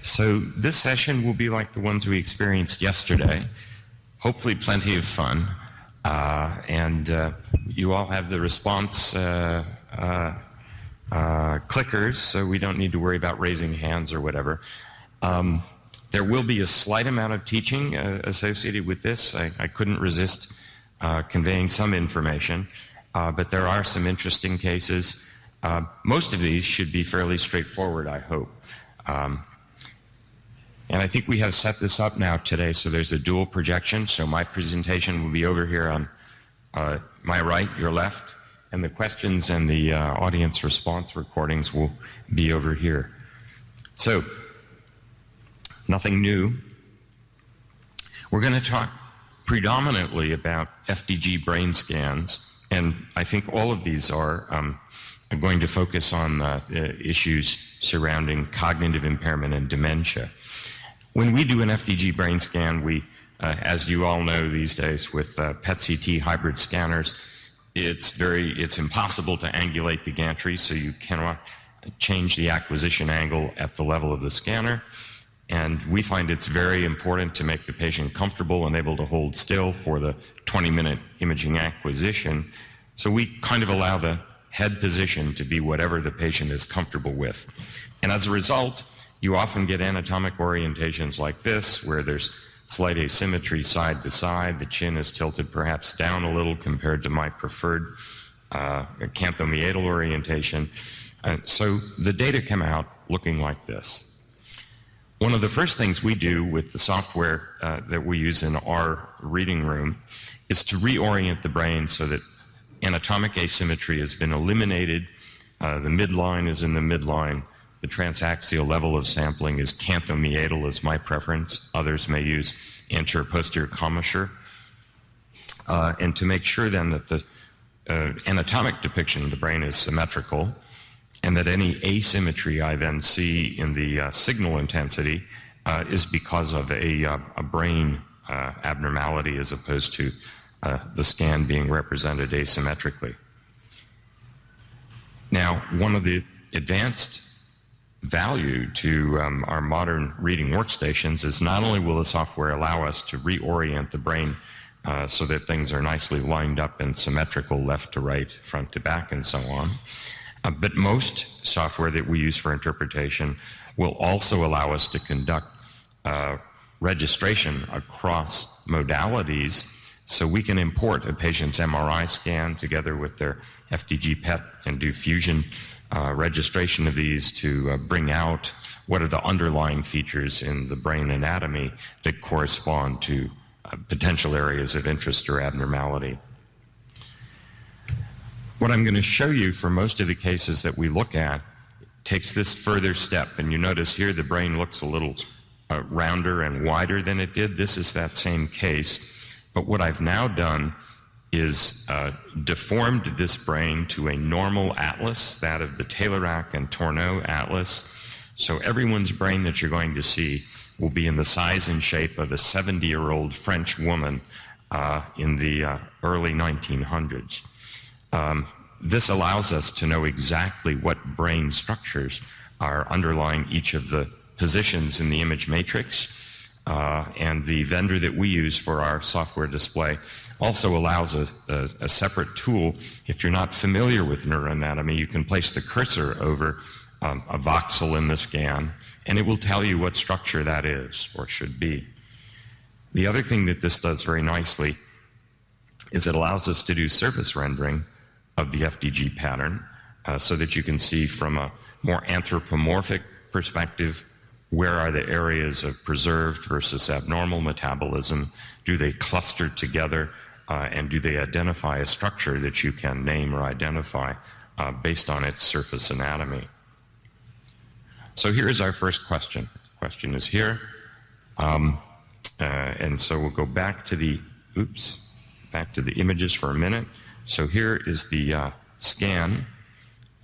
So this session will be like the ones we experienced yesterday. Hopefully plenty of fun. And you all have the response clickers, so we don't need to worry about raising hands or whatever. There will be a slight amount of teaching associated with this. I couldn't resist conveying some information, but there are some interesting cases. Most of these should be fairly straightforward, I hope. And I think we have set this up now today, so there's a dual projection. So my presentation will be over here on my right, your left, and the questions and the audience response recordings will be over here. So, nothing new. We're going to talk predominantly about FDG brain scans, and I think all of these are going to focus on issues surrounding cognitive impairment and dementia. When we do an FDG brain scan, we, as you all know these days with PET-CT hybrid scanners, it's impossible to angulate the gantry, so you cannot change the acquisition angle at the level of the scanner. And we find it's very important to make the patient comfortable and able to hold still for the 20-minute imaging acquisition. So we kind of allow the head position to be whatever the patient is comfortable with. And as a result, you often get anatomic orientations like this, where there's slight asymmetry side to side. The chin is tilted perhaps down a little compared to my preferred canthomeatal orientation. So the data come out looking like this. One of the first things we do with the software that we use in our reading room is to reorient the brain so that anatomic asymmetry has been eliminated. The midline is in the midline. The transaxial level of sampling is canthomeatal, is my preference. Others may use anterior posterior commissure. And to make sure then that the anatomic depiction of the brain is symmetrical, and that any asymmetry I then see in the signal intensity is because of a brain abnormality as opposed to the scan being represented asymmetrically. Now, one of the advanced value to our modern reading workstations is not only will the software allow us to reorient the brain so that things are nicely lined up and symmetrical left to right, front to back, and so on, but most software that we use for interpretation will also allow us to conduct registration across modalities, so we can import a patient's MRI scan together with their FDG PET and do fusion registration of these to bring out what are the underlying features in the brain anatomy that correspond to potential areas of interest or abnormality. What I'm going to show you for most of the cases that we look at takes this further step, and you notice here the brain looks a little rounder and wider than it did. This is that same case, but what I've now done is deformed this brain to a normal atlas, that of the Taylor-Ack and Tourneau atlas. So everyone's brain that you're going to see will be in the size and shape of a 70-year-old French woman in the early 1900s. This allows us to know exactly what brain structures are underlying each of the positions in the image matrix. And the vendor that we use for our software display also allows a separate tool. If you're not familiar with neuroanatomy, you can place the cursor over a voxel in the scan, and it will tell you what structure that is or should be. The other thing that this does very nicely is it allows us to do surface rendering of the FDG pattern so that you can see from a more anthropomorphic perspective where are the areas of preserved versus abnormal metabolism, do they cluster together, and do they identify a structure that you can name or identify based on its surface anatomy. So here is our first question. The question is here. And so we'll go back to the images for a minute. So here is the scan.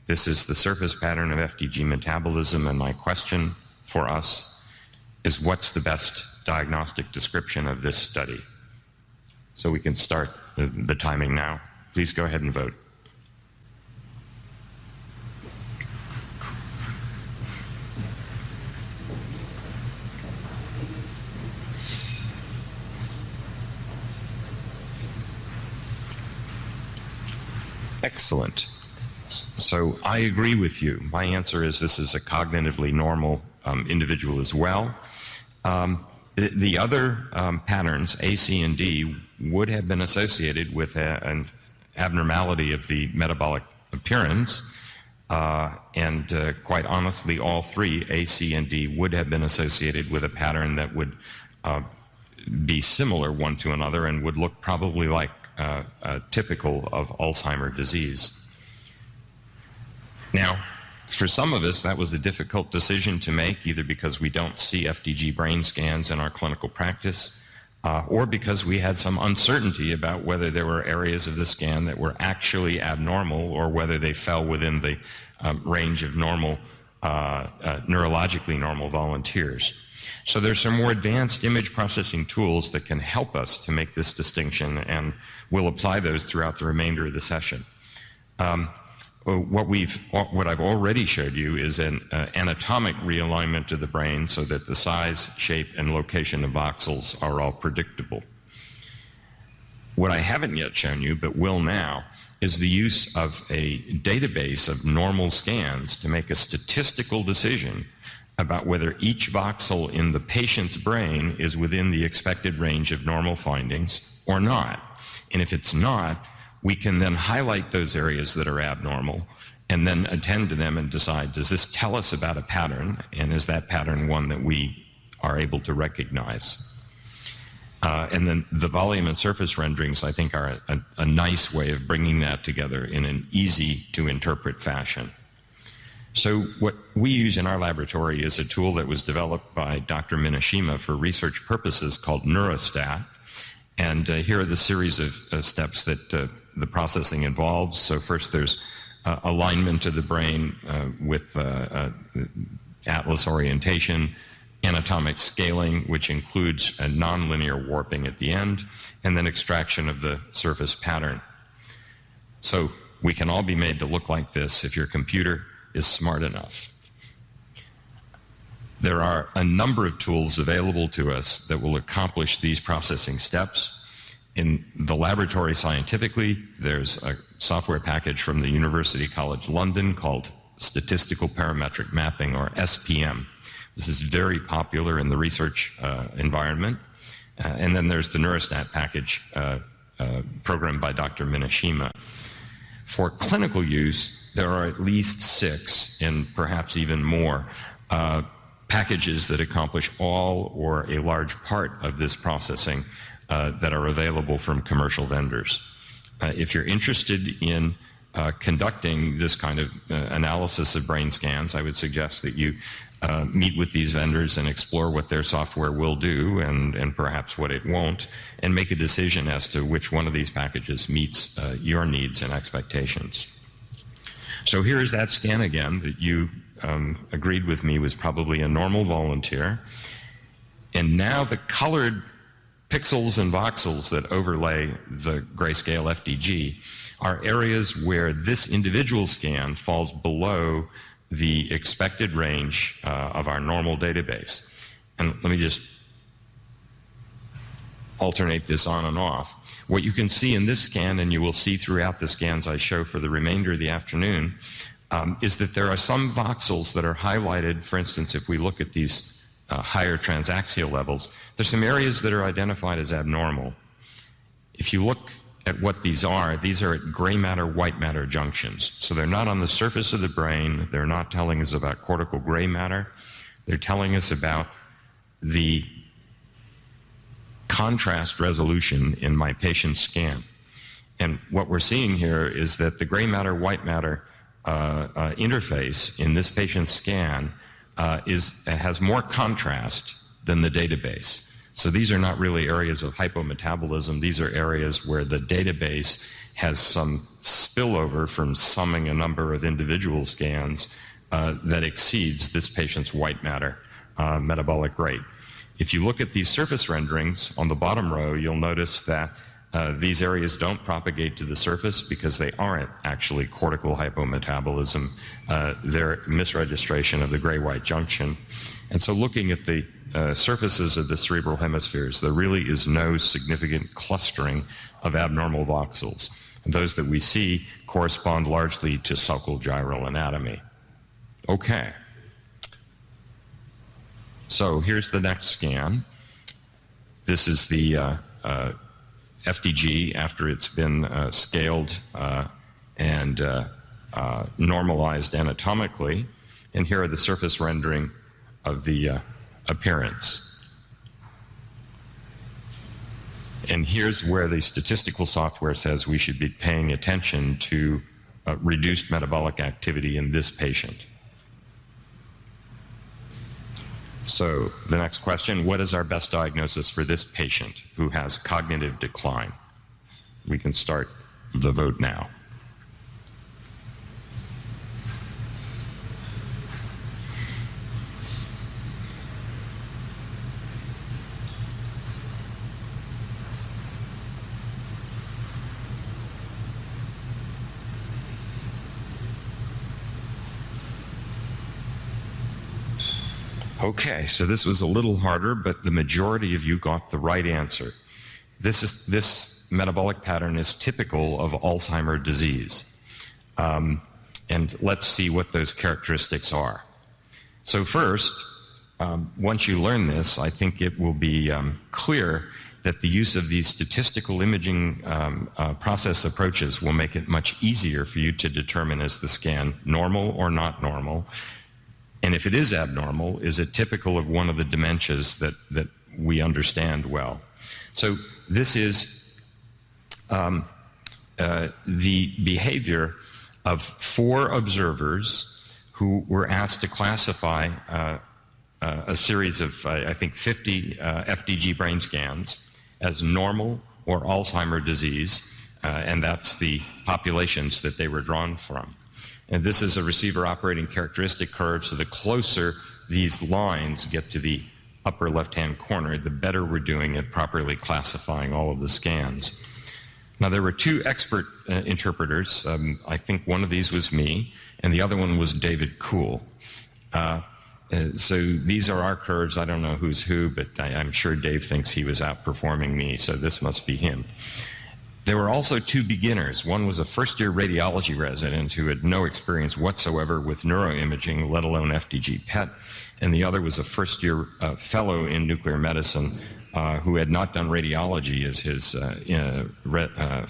This is the surface pattern of FDG metabolism, and my question for us is, what's the best diagnostic description of this study? So we can start the timing now. Please go ahead and vote. Excellent. So I agree with you. My answer is this is a cognitively normal individual as well. The other patterns, A, C, and D, would have been associated with an abnormality of the metabolic appearance. And quite honestly, all three, A, C, and D, would have been associated with a pattern that would be similar one to another and would look probably like typical of Alzheimer's disease. Now, for some of us, that was a difficult decision to make, either because we don't see FDG brain scans in our clinical practice, or because we had some uncertainty about whether there were areas of the scan that were actually abnormal or whether they fell within the range of normal, neurologically normal volunteers. So there's some more advanced image processing tools that can help us to make this distinction, and we'll apply those throughout the remainder of the session. What I've already showed you is an anatomic realignment of the brain so that the size, shape, and location of voxels are all predictable. What I haven't yet shown you, but will now, is the use of a database of normal scans to make a statistical decision about whether each voxel in the patient's brain is within the expected range of normal findings or not. And if it's not, we can then highlight those areas that are abnormal and then attend to them and decide, does this tell us about a pattern, and is that pattern one that we are able to recognize? And then the volume and surface renderings, I think, are a nice way of bringing that together in an easy-to-interpret fashion. So what we use in our laboratory is a tool that was developed by Dr. Minashima for research purposes called Neurostat. And here are the series of steps that the processing involves. So first there's alignment of the brain with atlas orientation, anatomic scaling, which includes a nonlinear warping at the end, and then extraction of the surface pattern. So we can all be made to look like this if your computer is smart enough. There are a number of tools available to us that will accomplish these processing steps. In the laboratory scientifically, there's a software package from the University College London called Statistical Parametric Mapping, or SPM. This is very popular in the research environment. And then there's the Neurostat package programmed by Dr. Minashima. For clinical use, there are at least 6, and perhaps even more, packages that accomplish all or a large part of this processing that are available from commercial vendors. If you're interested in conducting this kind of analysis of brain scans, I would suggest that you meet with these vendors and explore what their software will do and perhaps what it won't, and make a decision as to which one of these packages meets your needs and expectations. So here is that scan again that you agreed with me was probably a normal volunteer. And now the colored pixels and voxels that overlay the grayscale FDG are areas where this individual scan falls below the expected range of our normal database. And let me just alternate this on and off. What you can see in this scan, and you will see throughout the scans I show for the remainder of the afternoon, is that there are some voxels that are highlighted. For instance, if we look at these higher transaxial levels, there's some areas that are identified as abnormal. If you look at what these are at gray matter, white matter junctions. So they're not on the surface of the brain. They're not telling us about cortical gray matter. They're telling us about the contrast resolution in my patient's scan. And what we're seeing here is that the gray matter, white matter interface in this patient's scan has more contrast than the database. So these are not really areas of hypometabolism. These are areas where the database has some spillover from summing a number of individual scans that exceeds this patient's white matter metabolic rate. If you look at these surface renderings on the bottom row, you'll notice that these areas don't propagate to the surface because they aren't actually cortical hypometabolism. They're misregistration of the gray-white junction. And so looking at the surfaces of the cerebral hemispheres, there really is no significant clustering of abnormal voxels. Those that we see correspond largely to sulcal gyral anatomy. Okay. So here's the next scan. This is the FDG after it's been scaled and normalized anatomically. And here are the surface rendering of the appearance. And here's where the statistical software says we should be paying attention to reduced metabolic activity in this patient. So the next question, what is our best diagnosis for this patient who has cognitive decline? We can start the vote now. Okay, so this was a little harder, but the majority of you got the right answer. This metabolic pattern is typical of Alzheimer's disease. And let's see what those characteristics are. So first, once you learn this, I think it will be clear that the use of these statistical imaging process approaches will make it much easier for you to determine, is the scan normal or not normal? And if it is abnormal, is it typical of one of the dementias that we understand well? So this is the behavior of 4 observers who were asked to classify a series of, I think, 50 FDG brain scans as normal or Alzheimer's disease, and that's the populations that they were drawn from. And this is a receiver operating characteristic curve, so the closer these lines get to the upper left-hand corner, the better we're doing at properly classifying all of the scans. Now, there were 2 expert interpreters. I think one of these was me, and the other one was David Kuhl. So these are our curves. I don't know who's who, but I'm sure Dave thinks he was outperforming me, so this must be him. There were also 2 beginners. One was a first-year radiology resident who had no experience whatsoever with neuroimaging, let alone FDG PET, and the other was a first-year fellow in nuclear medicine who had not done radiology as his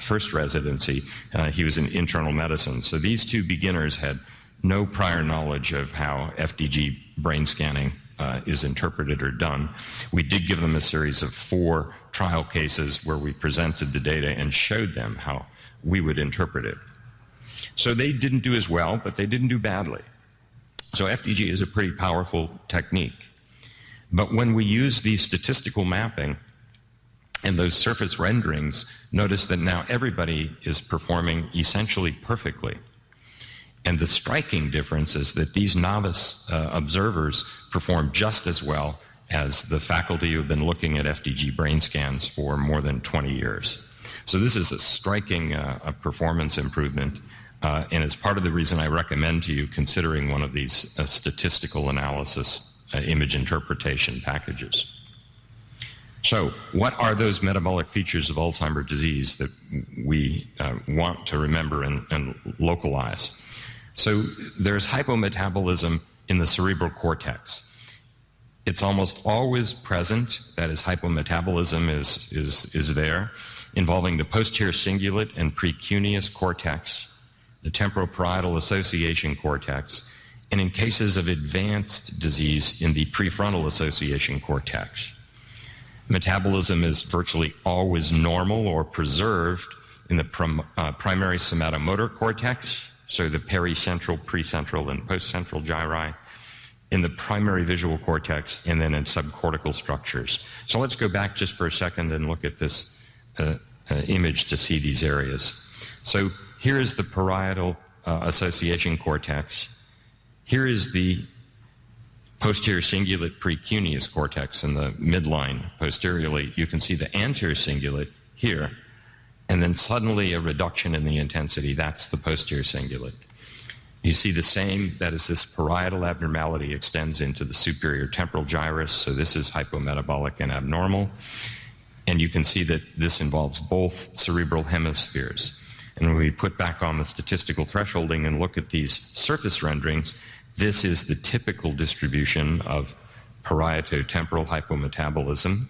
first residency. He was in internal medicine. So these 2 beginners had no prior knowledge of how FDG brain scanning is interpreted or done. We did give them a series of 4 trial cases where we presented the data and showed them how we would interpret it. So they didn't do as well, but they didn't do badly. So FDG is a pretty powerful technique. But when we use the statistical mapping and those surface renderings, notice that now everybody is performing essentially perfectly. And the striking difference is that these novice observers perform just as well as the faculty who have been looking at FDG brain scans for more than 20 years. So this is a striking performance improvement, and it's part of the reason I recommend to you considering one of these statistical analysis image interpretation packages. So what are those metabolic features of Alzheimer's disease that we want to remember and localize? So there's hypometabolism in the cerebral cortex. It's almost always present, that is, hypometabolism is there, involving the posterior cingulate and precuneus cortex, the temporoparietal association cortex, and in cases of advanced disease, in the prefrontal association cortex. Metabolism is virtually always normal or preserved in the primary somatomotor cortex, so the pericentral, precentral, and postcentral gyri, in the primary visual cortex, and then in subcortical structures. So let's go back just for a second and look at this image to see these areas. So here is the parietal association cortex. Here is the posterior cingulate precuneus cortex in the midline posteriorly. You can see the anterior cingulate here, and then suddenly a reduction in the intensity. That's the posterior cingulate. You see the same, that is, this parietal abnormality extends into the superior temporal gyrus, so this is hypometabolic and abnormal. And you can see that this involves both cerebral hemispheres. And when we put back on the statistical thresholding and look at these surface renderings, this is the typical distribution of parieto-temporal hypometabolism.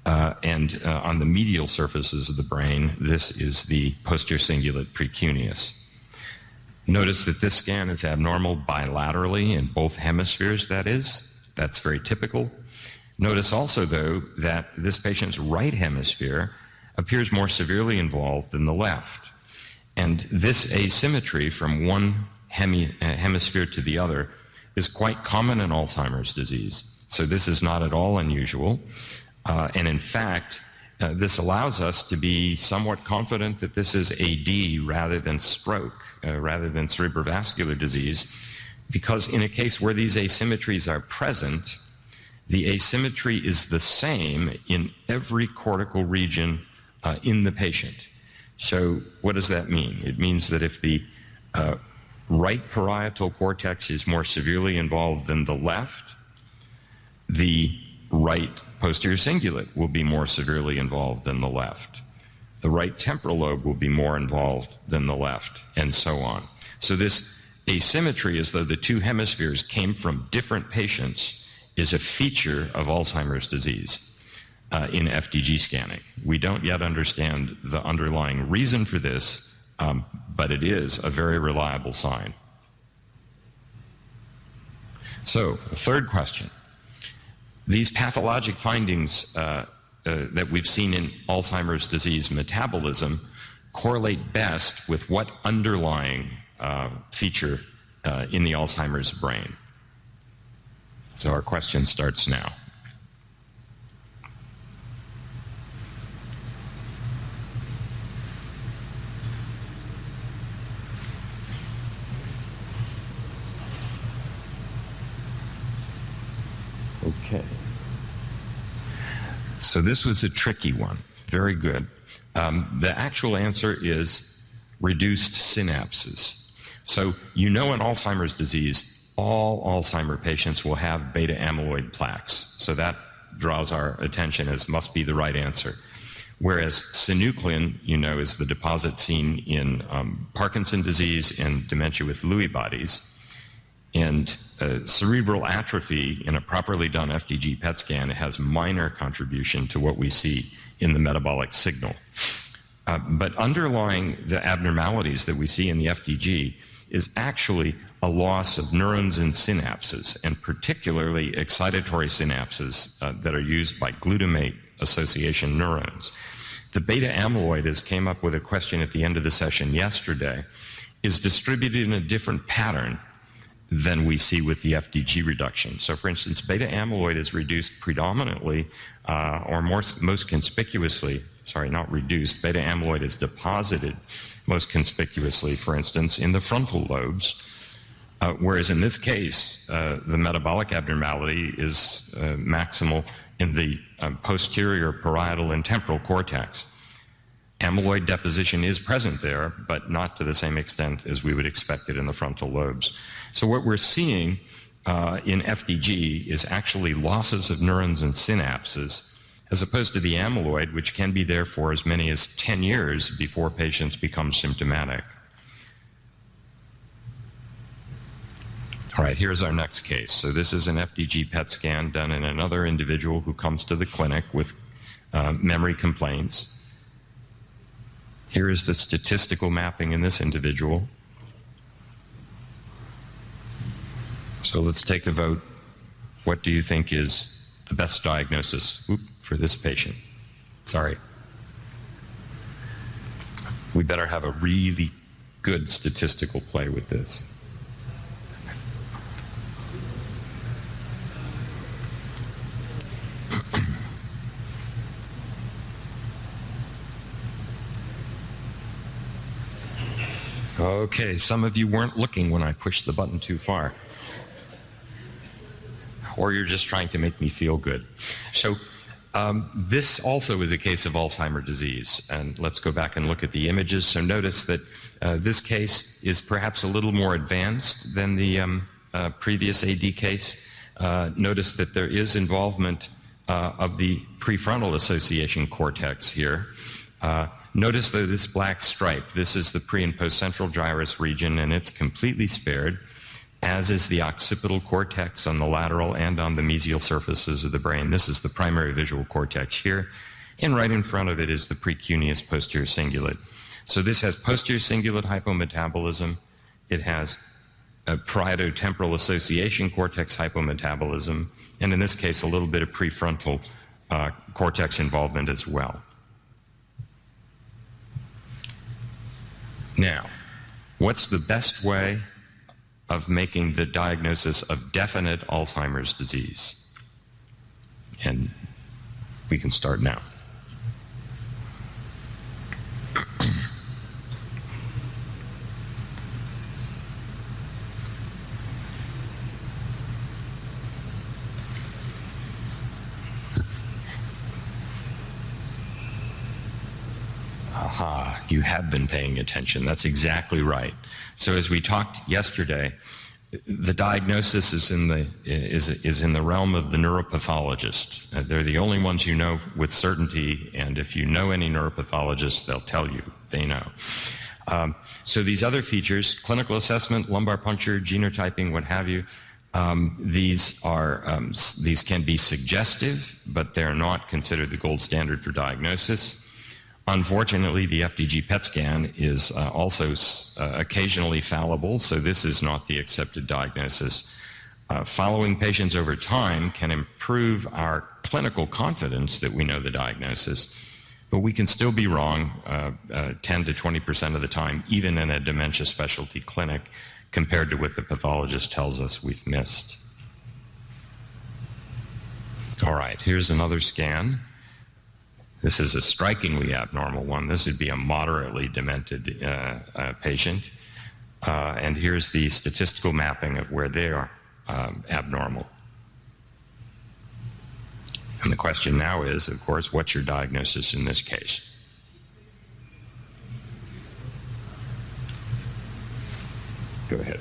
And on the medial surfaces of the brain, this is the posterior cingulate precuneus. Notice that this scan is abnormal bilaterally in both hemispheres, that's very typical. Notice also, though, that this patient's right hemisphere appears more severely involved than the left. And this asymmetry from one hemisphere to the other is quite common in Alzheimer's disease. So this is not at all unusual. And in fact, this allows us to be somewhat confident that this is AD rather than stroke, rather than cerebrovascular disease, because in a case where these asymmetries are present, the asymmetry is the same in every cortical region in the patient. So what does that mean? It means that if the right parietal cortex is more severely involved than the left, the right posterior cingulate will be more severely involved than the left. The right temporal lobe will be more involved than the left, and so on. So this asymmetry, as though the two hemispheres came from different patients, is a feature of Alzheimer's disease in FDG scanning. We don't yet understand the underlying reason for this, but it is a very reliable sign. So, the third question. These pathologic findings that we've seen in Alzheimer's disease metabolism correlate best with what underlying feature in the Alzheimer's brain? So our question starts now. Okay. So this was a tricky one. Very good. The actual answer is reduced synapses. So you know in Alzheimer's disease, all Alzheimer patients will have beta amyloid plaques. So that draws our attention as must be the right answer. Whereas synuclein, you know, is the deposit seen in Parkinson's disease and dementia with Lewy bodies. And cerebral atrophy in a properly done FDG PET scan has minor contribution to what we see in the metabolic signal. But underlying the abnormalities that we see in the FDG is actually a loss of neurons and synapses, and particularly excitatory synapses that are used by glutamate association neurons. The beta amyloid, as came up with a question at the end of the session yesterday, is distributed in a different pattern than we see with the FDG reduction. So for instance, beta amyloid is reduced predominantly or most conspicuously, sorry, not reduced, beta amyloid is deposited most conspicuously, for instance, in the frontal lobes, whereas in this case, the metabolic abnormality is maximal in the posterior parietal and temporal cortex. Amyloid deposition is present there, but not to the same extent as we would expect it in the frontal lobes. So what we're seeing in FDG is actually losses of neurons and synapses, as opposed to the amyloid, which can be there for as many as 10 years before patients become symptomatic. All right, here's our next case. So this is an FDG PET scan done in another individual who comes to the clinic with memory complaints. Here is the statistical mapping in this individual. So let's take a vote. What do you think is the best diagnosis for this patient? Sorry. We better have a really good statistical play with this. Okay, some of you weren't looking when I pushed the button too far. Or you're just trying to make me feel good. So this also is a case of Alzheimer's disease. And let's go back and look at the images. So notice that this case is perhaps a little more advanced than the previous AD case. Notice that there is involvement of the prefrontal association cortex here. Notice though this black stripe, this is the pre- and post-central gyrus region, and it's completely spared, as is the occipital cortex on the lateral and on the mesial surfaces of the brain. This is the primary visual cortex here, and right in front of it is the precuneus posterior cingulate. So this has posterior cingulate hypometabolism. It has a parieto-temporal association cortex hypometabolism, and in this case, a little bit of prefrontal cortex involvement as well. Now, what's the best way of making the diagnosis of definite Alzheimer's disease? And we can start now. Aha, you have been paying attention. That's exactly right. So as we talked yesterday, the diagnosis is in the realm of the neuropathologist. They're the only ones you know with certainty, and if you know any neuropathologist, they'll tell you they know. So these other features, clinical assessment, lumbar puncture, genotyping, what have you, these can be suggestive, but they're not considered the gold standard for diagnosis. Unfortunately, the FDG PET scan is also occasionally fallible, so this is not the accepted diagnosis. Following patients over time can improve our clinical confidence that we know the diagnosis, but we can still be wrong 10 to 20% of the time, even in a dementia specialty clinic, compared to what the pathologist tells us we've missed. All right, here's another scan. This is a strikingly abnormal one. This would be a moderately demented patient. And here's the statistical mapping of where they are abnormal. And the question now is, of course, what's your diagnosis in this case? Go ahead.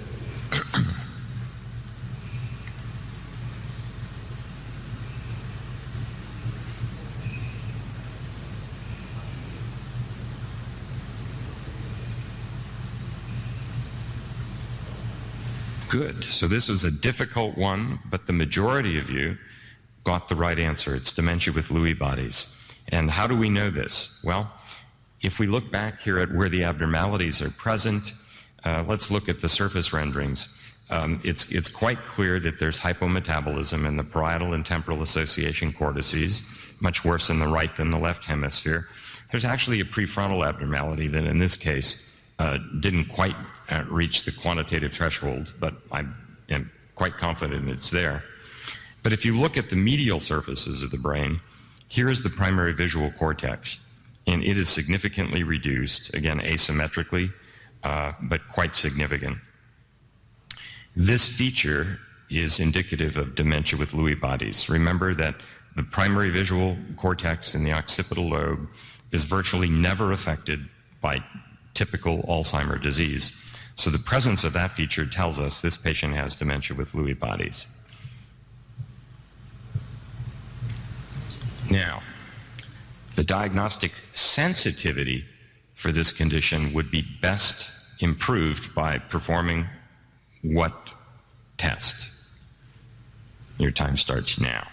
Good. So this was a difficult one, but the majority of you got the right answer. It's dementia with Lewy bodies. And how do we know this? Well, if we look back here at where the abnormalities are present, let's look at the surface renderings. It's quite clear that there's hypometabolism in the parietal and temporal association cortices, much worse in the right than the left hemisphere. There's actually a prefrontal abnormality that in this case didn't quite reach the quantitative threshold, but I am quite confident it's there. But if you look at the medial surfaces of the brain, here is the primary visual cortex, and it is significantly reduced, again asymmetrically, but quite significant. This feature is indicative of dementia with Lewy bodies. Remember that the primary visual cortex in the occipital lobe is virtually never affected by typical Alzheimer's disease. So the presence of that feature tells us this patient has dementia with Lewy bodies. Now, the diagnostic sensitivity for this condition would be best improved by performing what test? Your time starts now.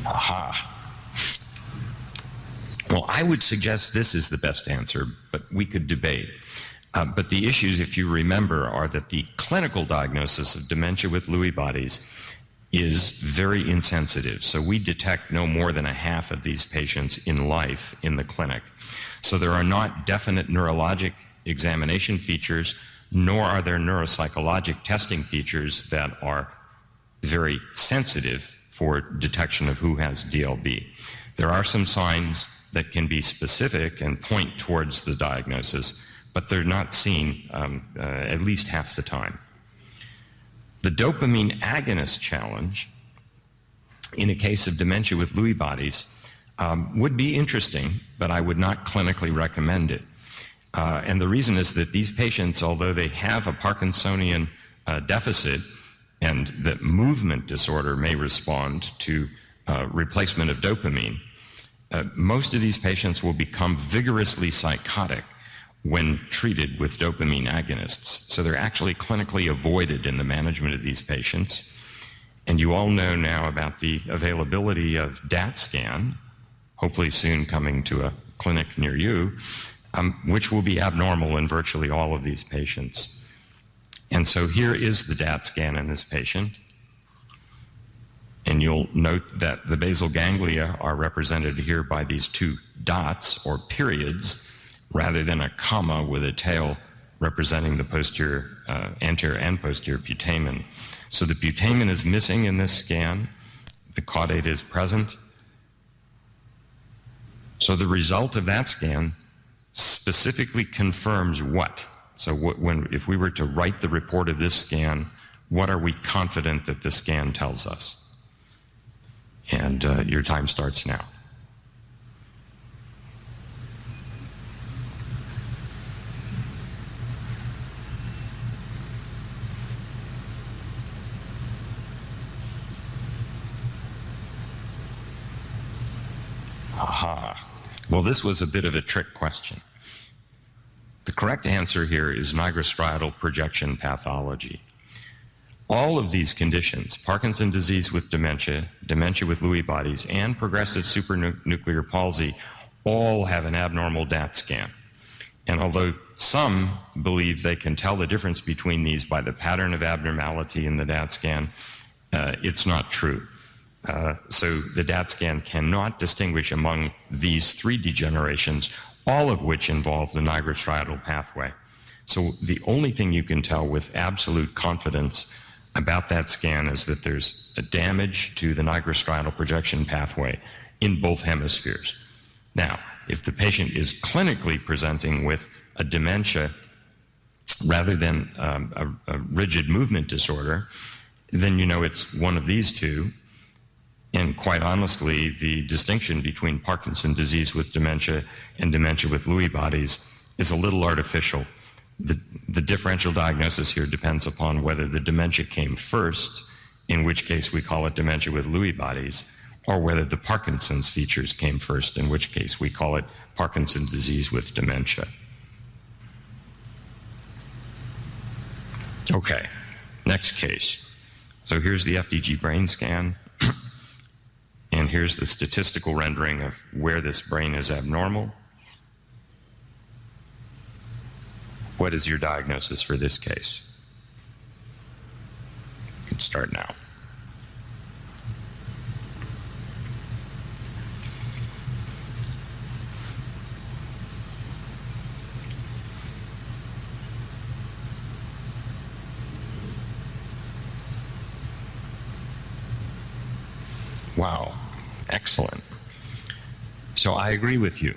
Aha. Well, I would suggest this is the best answer, but we could debate. But the issues, if you remember, are that the clinical diagnosis of dementia with Lewy bodies is very insensitive. So we detect no more than a half of these patients in life in the clinic. So there are not definite neurologic examination features, nor are there neuropsychologic testing features that are very sensitive for detection of who has DLB. There are some signs that can be specific and point towards the diagnosis, but they're not seen at least half the time. The dopamine agonist challenge in a case of dementia with Lewy bodies would be interesting, but I would not clinically recommend it. And the reason is that these patients, although they have a Parkinsonian deficit and that movement disorder may respond to replacement of dopamine, most of these patients will become vigorously psychotic when treated with dopamine agonists. So they're actually clinically avoided in the management of these patients. And you all know now about the availability of DAT scan, hopefully soon coming to a clinic near you, which will be abnormal in virtually all of these patients. And so here is the DAT scan in this patient. And you'll note that the basal ganglia are represented here by these two dots or periods rather than a comma with a tail representing the posterior, anterior and posterior putamen. So the putamen is missing in this scan. The caudate is present. So the result of that scan specifically confirms what? So if we were to write the report of this scan, what are we confident that the scan tells us? And your time starts now. Aha. Well, this was a bit of a trick question. The correct answer here is nigrostriatal projection pathology. All of these conditions, Parkinson's disease with dementia, dementia with Lewy bodies, and progressive supranuclear palsy, all have an abnormal DAT scan. And although some believe they can tell the difference between these by the pattern of abnormality in the DAT scan, it's not true. So the DAT scan cannot distinguish among these three degenerations, all of which involve the nigrostriatal pathway. So the only thing you can tell with absolute confidence about that scan is that there's a damage to the nigrostriatal projection pathway in both hemispheres. Now, if the patient is clinically presenting with a dementia rather than a rigid movement disorder, then you know it's one of these two. And quite honestly, the distinction between Parkinson's disease with dementia and dementia with Lewy bodies is a little artificial. The differential diagnosis here depends upon whether the dementia came first, in which case we call it dementia with Lewy bodies, or whether the Parkinson's features came first, in which case we call it Parkinson's disease with dementia. Okay, next case. So here's the FDG brain scan. And here's the statistical rendering of where this brain is abnormal. What is your diagnosis for this case? You can start now. Wow, excellent. So I agree with you.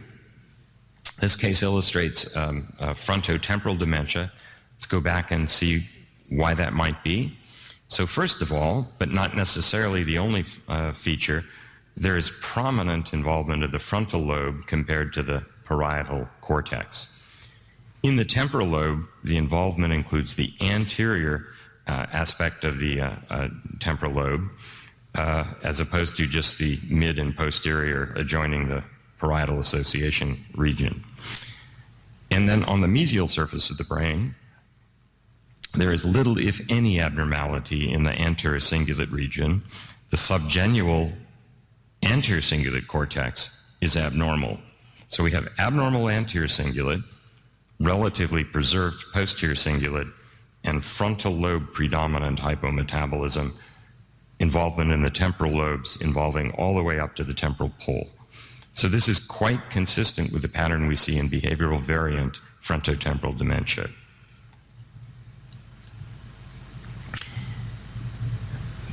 This case illustrates frontotemporal dementia. Let's go back and see why that might be. So first of all, but not necessarily the only feature, there is prominent involvement of the frontal lobe compared to the parietal cortex. In the temporal lobe, the involvement includes the anterior aspect of the temporal lobe, as opposed to just the mid and posterior adjoining the parietal association region. And then on the mesial surface of the brain, there is little, if any, abnormality in the anterior cingulate region. The subgenual anterior cingulate cortex is abnormal. So we have abnormal anterior cingulate, relatively preserved posterior cingulate, and frontal lobe predominant hypometabolism, involvement in the temporal lobes involving all the way up to the temporal pole. So this is quite consistent with the pattern we see in behavioral variant frontotemporal dementia.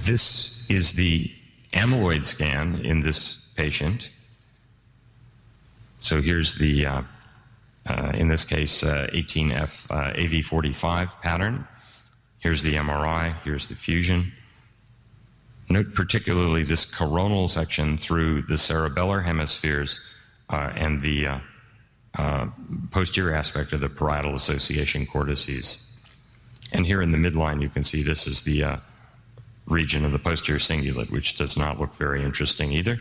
This is the amyloid scan in this patient. So here's the, in this case, 18F AV45 pattern. Here's the MRI, here's the fusion. Note particularly this coronal section through the cerebellar hemispheres and the posterior aspect of the parietal association cortices. And here in the midline, you can see this is the region of the posterior cingulate, which does not look very interesting either.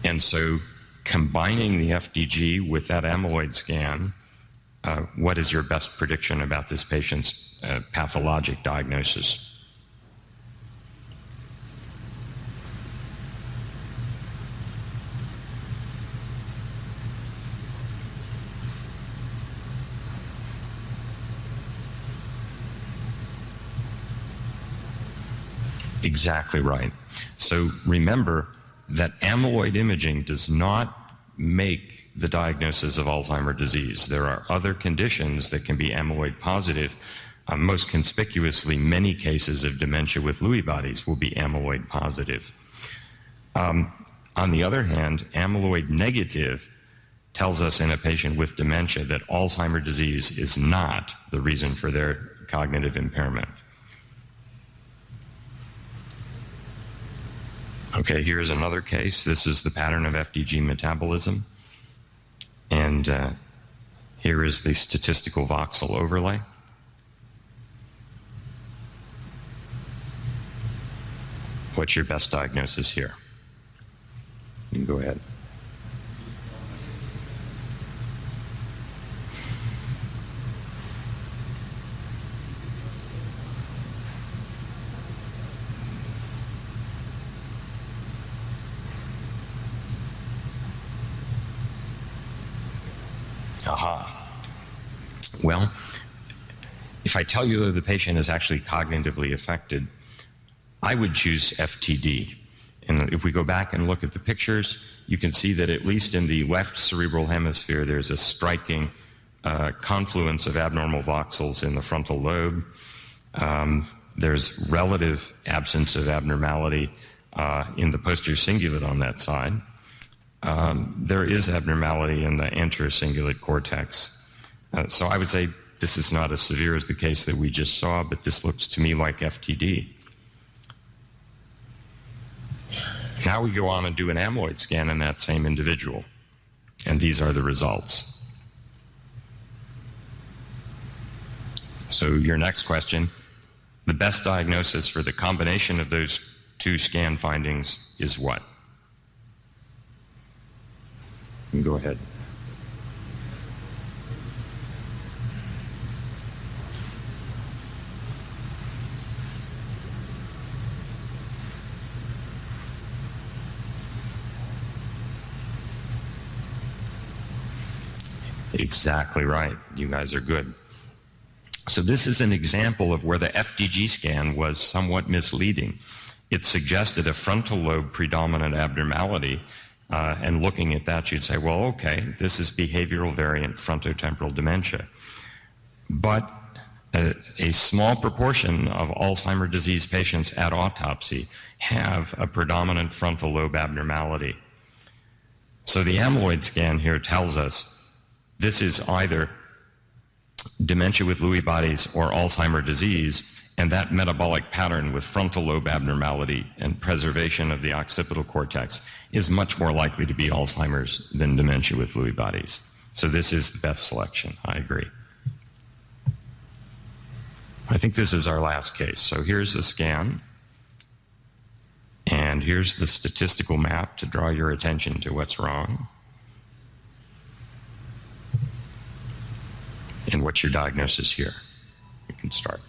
And so combining the FDG with that amyloid scan, what is your best prediction about this patient's pathologic diagnosis? Exactly right. So remember that amyloid imaging does not make the diagnosis of Alzheimer's disease. There are other conditions that can be amyloid positive. Most conspicuously, many cases of dementia with Lewy bodies will be amyloid positive. On the other hand, amyloid negative tells us in a patient with dementia that Alzheimer's disease is not the reason for their cognitive impairment. Okay, here's another case. This is the pattern of FDG metabolism. And here is the statistical voxel overlay. What's your best diagnosis here? You can go ahead. Aha. Well, if I tell you that the patient is actually cognitively affected, I would choose FTD. And if we go back and look at the pictures, you can see that at least in the left cerebral hemisphere, there's a striking confluence of abnormal voxels in the frontal lobe. There's relative absence of abnormality in the posterior cingulate on that side. There is abnormality in the anterior cingulate cortex. So I would say this is not as severe as the case that we just saw, but this looks to me like FTD. Now we go on and do an amyloid scan in that same individual, and these are the results. So your next question, the best diagnosis for the combination of those two scan findings is what? You can go ahead. Exactly right. You guys are good. So this is an example of where the FDG scan was somewhat misleading. It suggested a frontal lobe predominant abnormality, and looking at that, you'd say, well, okay, this is behavioral variant frontotemporal dementia. But a small proportion of Alzheimer's disease patients at autopsy have a predominant frontal lobe abnormality. So the amyloid scan here tells us this is either dementia with Lewy bodies or Alzheimer's disease, and that metabolic pattern with frontal lobe abnormality and preservation of the occipital cortex is much more likely to be Alzheimer's than dementia with Lewy bodies. So this is the best selection. I agree. I think this is our last case. So here's the scan, and here's the statistical map to draw your attention to what's wrong. And what's your diagnosis here? You can start.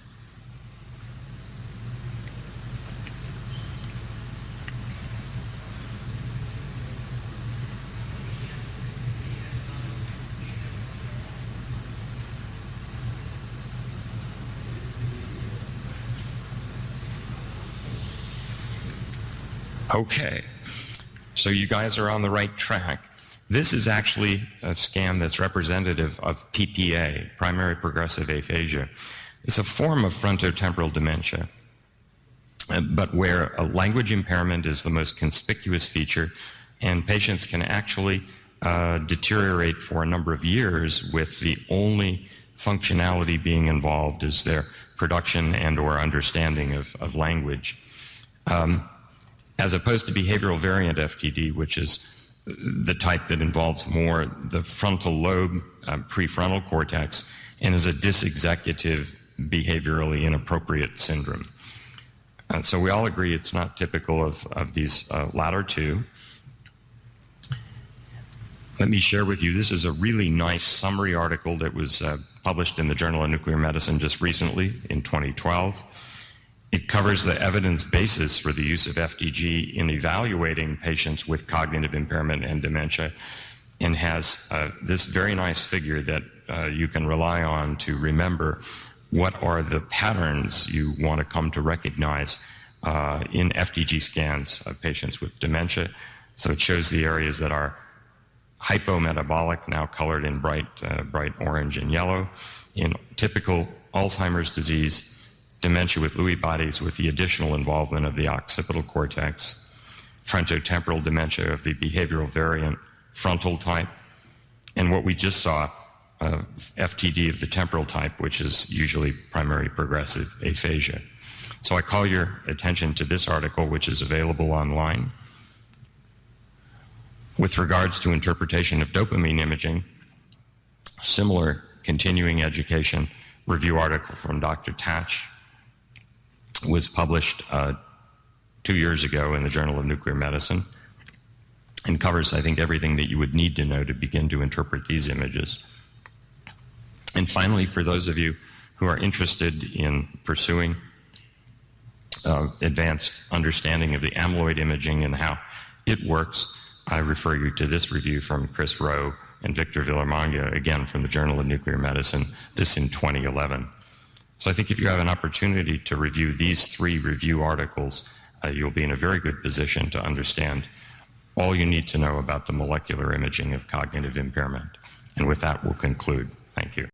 Okay, so you guys are on the right track. This is actually a scan that's representative of PPA, primary progressive aphasia. It's a form of frontotemporal dementia, but where a language impairment is the most conspicuous feature, and patients can actually deteriorate for a number of years with the only functionality being involved? Is there production and or understanding of language? As opposed to behavioral variant FTD, which is the type that involves more the frontal lobe, prefrontal cortex, and is a dysexecutive, behaviorally inappropriate syndrome. So we all agree it's not typical of these latter two. Let me share with you, this is a really nice summary article that was published in the Journal of Nuclear Medicine just recently in 2012. It covers the evidence basis for the use of FDG in evaluating patients with cognitive impairment and dementia, and has this very nice figure that you can rely on to remember what are the patterns you want to come to recognize in FDG scans of patients with dementia. So it shows the areas that are hypometabolic, now colored in bright orange and yellow, in typical Alzheimer's disease, dementia with Lewy bodies with the additional involvement of the occipital cortex, frontotemporal dementia of the behavioral variant frontal type, and what we just saw, FTD of the temporal type, which is usually primary progressive aphasia. So I call your attention to this article, which is available online. With regards to interpretation of dopamine imaging, similar continuing education review article from Dr. Tatch was published 2 years ago in the Journal of Nuclear Medicine and covers, I think, everything that you would need to know to begin to interpret these images. And finally, for those of you who are interested in pursuing advanced understanding of the amyloid imaging and how it works, I refer you to this review from Chris Rowe and Victor Villarmanga, again from the Journal of Nuclear Medicine, this in 2011. So I think if you have an opportunity to review these 3 review articles, you'll be in a very good position to understand all you need to know about the molecular imaging of cognitive impairment. And with that, we'll conclude. Thank you.